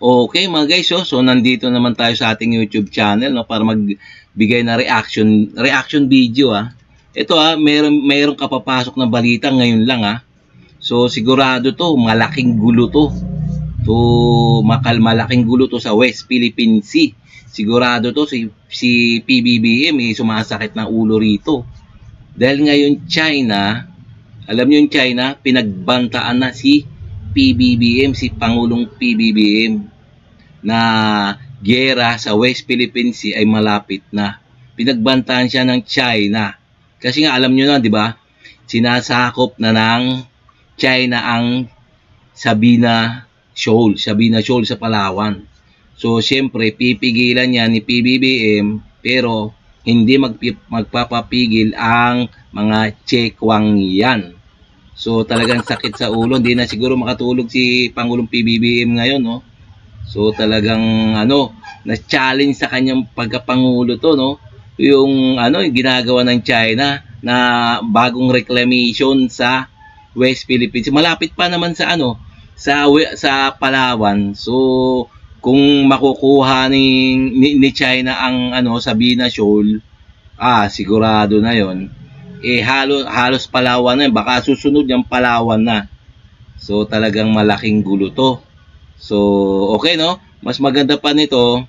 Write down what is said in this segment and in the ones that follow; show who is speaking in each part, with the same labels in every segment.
Speaker 1: Okay mga guys, so nandito naman tayo sa ating YouTube channel, no, para magbigay na reaction video. Ito mayroong kapapasok na balita ngayon lang. So sigurado to, malaking gulo to. Malaking gulo to sa West Philippine Sea. Sigurado to si PBBM sumasakit na ulo rito. Dahil ngayon China, alam niyo yung China, pinagbantaan na si PBBM, si Pangulong PBBM, na giyera sa West Philippine Sea ay malapit na. Pinagbantaan siya ng China. Kasi nga alam niyo na, di ba? Sinasakop na ng China ang Sabina Shoal sa Palawan. So siyempre pipigilan niya ni PBBM, pero hindi magpapapigil ang mga Chekwang yan. So talagang sakit sa ulo, hindi na siguro makatulog si Pangulong PBBM ngayon, no? So talagang na-challenge sa kanyang pagkapangulo to, no? Yung yung ginagawa ng China na bagong reclamation sa West Philippines. Malapit pa naman sa sa Palawan. So kung makukuha ni China ang Sabina Shoal, sigurado na 'yon. Halos Palawan na, baka susunod yung Palawan na. So talagang malaking gulo to. So okay, no? Mas maganda pa nito,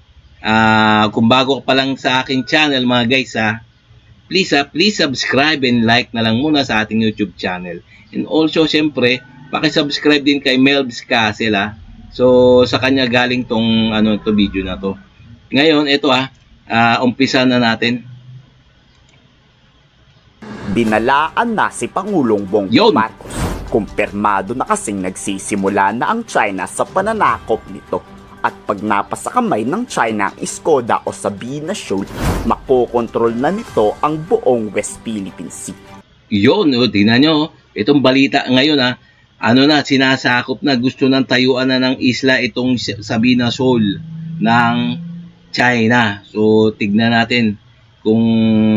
Speaker 1: kung bago ka pa lang sa aking channel mga guys, please subscribe and like na lang muna sa ating YouTube channel. And also syempre, paki-subscribe din kay Melbs Castle. So sa kanya galing tong to video na to. Ngayon ito umpisa na natin.
Speaker 2: Binalaan na si Pangulong Bongbong Marcos. Kumpirmado na kasing nagsisimula na ang China sa pananakop nito. At pag napasa kamay ng China ang Skoda o Sabina Shoal, makokontrol na nito ang buong West Philippine Sea.
Speaker 1: Yun, tingnan nyo, itong balita ngayon sinasakop na, gusto ng tayuan na ng isla itong Sabina Shoal ng China. So tignan natin kung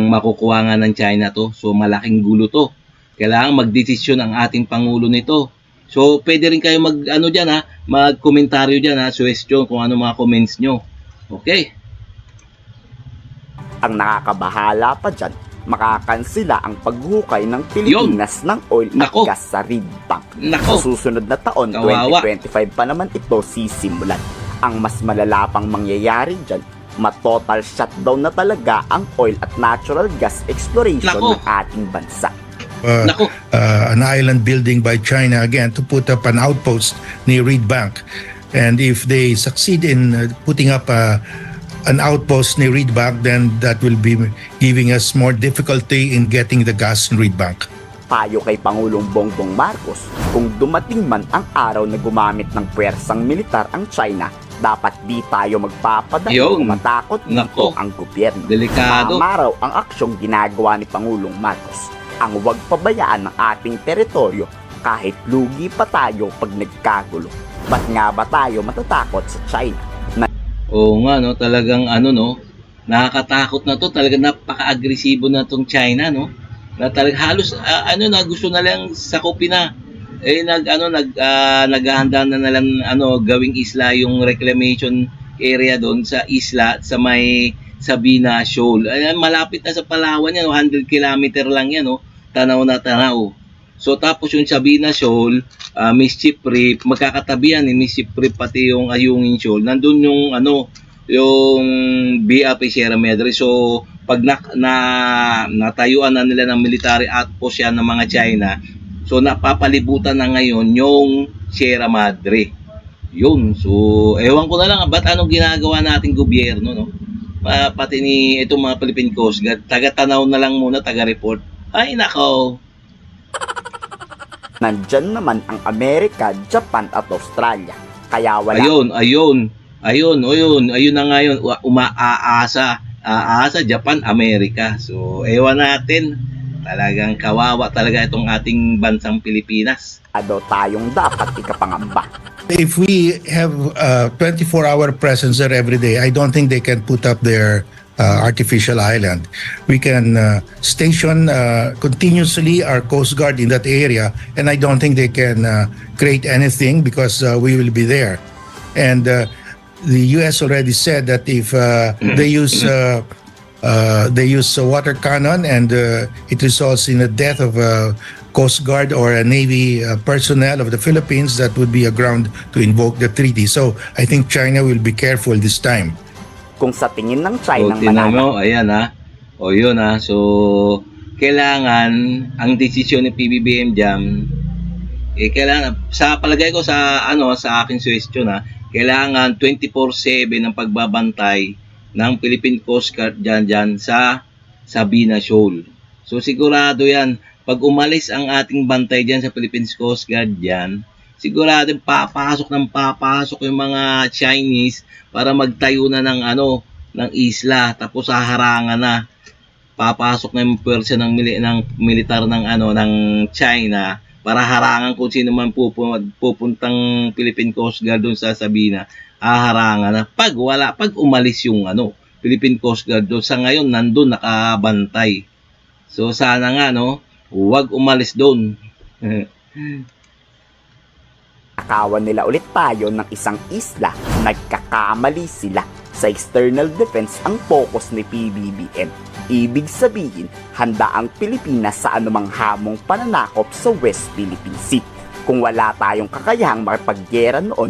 Speaker 1: makukuha nga ng China to. So malaking gulo to. Kailangan magdesisyon ang ating Pangulo nito. So pwede rin kayo mag-komentaryo dyan, suggestion kung ano mga comments nyo. Okay.
Speaker 2: Ang nakakabahala pa dyan, makakansila ang paghukay ng Pilipinas ng oil at gas sa Reed Bank. Sa susunod na taon, 2025 pa naman ito sisimulan. Ang mas malala pang mangyayari dyan, matotal shutdown na talaga ang oil at natural gas exploration ng ating bansa.
Speaker 3: An island building by China again to put up an outpost near Reed Bank. And if they succeed in putting up an outpost near Reed Bank, then that will be giving us more difficulty in getting the gas in Reed Bank.
Speaker 2: Payo kay Pangulong Bongbong Marcos, kung dumating man ang araw na gumamit ng puwersang militar ang China, dapat di tayo magpapadala o matakot nito ang gobyerno.
Speaker 1: Delikado.
Speaker 2: Mamaraw ang aksyong ginagawa ni Pangulong Marcos, ang huwag pabayaan ng ating teritoryo kahit lugi pa tayo pag nagkagulo. Ba't nga ba tayo matatakot sa China?
Speaker 1: Oo nga, no, talagang nakakatakot na to, talagang napaka-agresibo na tong China, no? Na talagang halos gusto na lang sakupin na. Naghahanda na lang gawing isla yung reclamation area doon sa isla sa may Sabina Shoal. Malapit na sa Palawan yan, 100 kilometer lang yan, tanaw na tanaw. So tapos yung Sabina Shoal, Mischief Reef, magkakatabi yan Mischief Reef pati yung Ayungin Shoal. Nandun yung yung BAP Sierra Madre. So pag natayuan na nila ng military outpost yan ng mga China, so napapalibutan na ngayon yung Sierra Madre. Yun. So ewan ko na lang ba't anong ginagawa nating gobyerno, no? Pati ni itong mga Philippine Coast Guard, taga-tanaw na lang muna, taga-report. Ay nako.
Speaker 2: Nandyan naman ang Amerika, Japan at Australia. Kaya wala.
Speaker 1: Ayun na ngayon, aasa Japan, Amerika. So ewan natin, talagang kawawa talaga itong ating bansang Pilipinas.
Speaker 2: Tayong dapat ikapangamba.
Speaker 3: If we have a 24-hour presence there every day, I don't think they can put up their artificial island. We can station continuously our Coast Guard in that area, and I don't think they can create anything because we will be there. And the U.S. already said that if they use a water cannon and it results in the death of a Coast Guard or a Navy personnel of the Philippines, that would be a ground to invoke the treaty. So I think China will be careful this time.
Speaker 2: Kung sa tingin ng China
Speaker 1: O, tingnan mo, ayan ha. O yun ha. So, kailangan ang desisyon ni PBBM dyan, kailangan, sa palagay ko sa aking suggestion ha, kailangan 24/7 ang pagbabantay ng Philippine Coast Guard dyan sa Sabina Shoal. So, sigurado yan, pag umalis ang ating bantay dyan sa Philippine Coast Guard dyan, sigurado papasok yung mga Chinese para magtayo na ng isla, tapos haharangan na. Papasok na yung pwersa ng militar ng China para harangan kung sino man pupuntang Philippine Coast Guard doon sa Sabina. Haharangan na pag umalis yung Philippine Coast Guard doon. Sa ngayon nandun nakabantay. So sana nga huwag umalis doon.
Speaker 2: Nakawan nila ulit tayo ng isang isla, nagkakamali sila. Sa external defense ang focus ni PBBM. Ibig sabihin, handa ang Pilipinas sa anumang hamong pananakop sa West Philippine Sea. Kung wala tayong kakayahang makipaggera noon,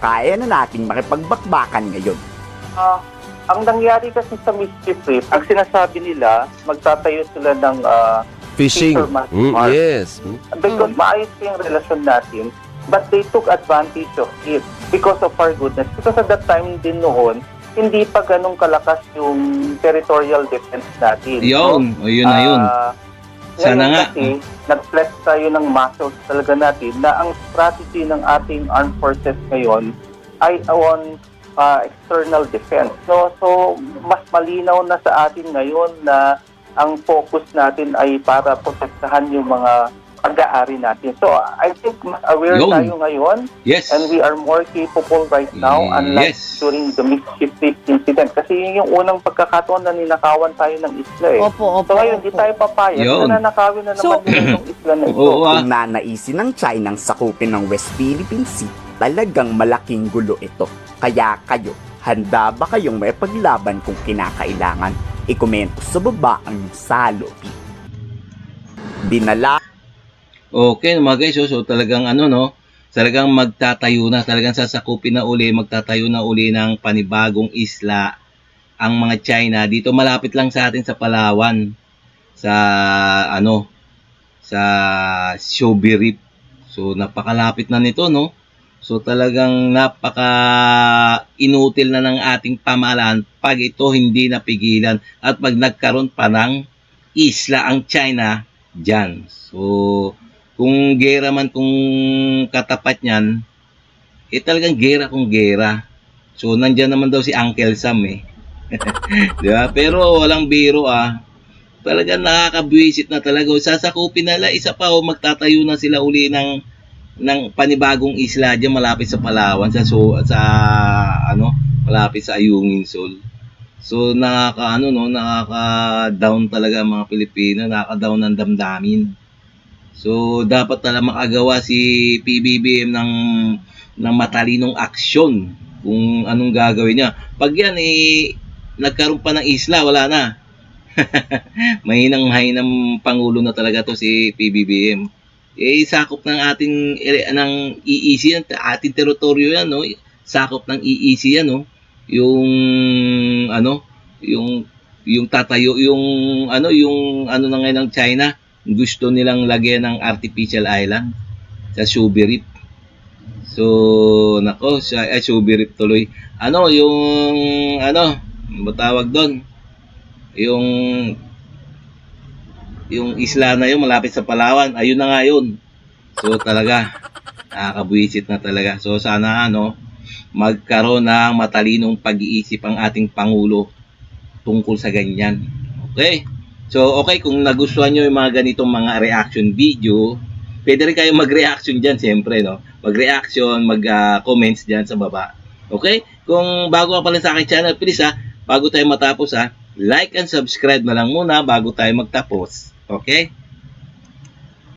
Speaker 2: kaya na nating makipagbakbakan ngayon.
Speaker 4: Ang nangyari kasi sa Mischief Reef, ang sinasabi nila, magtatayo sila ng
Speaker 5: fishing. Yes.
Speaker 4: Because maayos yung relasyon natin, but they took advantage of it because of our goodness. Because at that time din noon, hindi pa ganun kalakas yung territorial defense natin.
Speaker 1: Yun, yun na yun. Sana nga.
Speaker 4: Kasi, nag-flex tayo ng muscles talaga natin na ang strategy ng ating armed forces ngayon ay on external defense. So, mas malinaw na sa atin ngayon na ang focus natin ay para protektahan yung mga pag-aari natin. So, I think mas aware tayo ngayon.
Speaker 1: Yes.
Speaker 4: And we are more capable right now unlike during the Mischief Reef incident. Kasi yung unang pagkakataon na ninakawan tayo ng isla eh.
Speaker 6: Opo.
Speaker 4: So ngayon, di tayo papayag na nanakawin na naman yung isla na ito.
Speaker 2: Kung nanaisin ng China ang sakupin ng West Philippine Sea, talagang malaking gulo ito. Kaya kayo, handa ba kayong may paglaban kung kinakailangan? I-komento sa baba ang salobi. Dinala.
Speaker 1: Okay mga guys, so talagang talagang magtatayo na, talagang sasakupin na uli, magtatayo na uli ng panibagong isla ang mga China. Dito malapit lang sa atin sa Palawan, sa sa Shobi Reef. So napakalapit na nito, no? So talagang napaka-inutil na ng ating pamahalaan pag ito hindi napigilan at pag nagkaroon pa ng isla ang China dyan. So kung gera man kung katapat niyan, talagang gera kung gera. So nandiyan naman daw si Uncle Sam eh. Diba? Pero walang biro Talagang nakakabwisit na talaga. Sasakupin nila, isa pa magtatayo na sila uli ng panibagong isla diyan malapit sa Palawan, malapit sa Ayungin Shoal. So nakaka-down talaga ang mga Pilipino, nakaka-down ng damdamin. So dapat talaga makagawa si PBBM ng matalinong aksyon kung anong gagawin niya. Pag yan nagkaroon pa ng isla, wala na. Mahinang pangulo na talaga to si PBBM. Sakop ng ating ng EEC yan, ating teritoryo yan, no? Sakop ng EEC yan, no? Yung tatayo yung na ngayon ng China, gusto nilang lagyan ng artificial island sa Shobi Reef. So Shobi Reef tuloy. Matawag doon? Yung isla na yun malapit sa Palawan, ayun na nga yun. So talaga nakakabwisit na talaga. So sana magkaroon ng matalinong pag-iisip ang ating Pangulo tungkol sa ganyan. Okay? So okay, kung nagustuhan nyo yung mga ganitong mga reaction video, pwede rin kayo mag-reaction dyan siyempre, no? Mag-reaction, mag-comments dyan sa baba. Okay? Kung bago ka pala sa aking channel, please bago tayo matapos like and subscribe na lang muna bago tayo magtapos. Okay?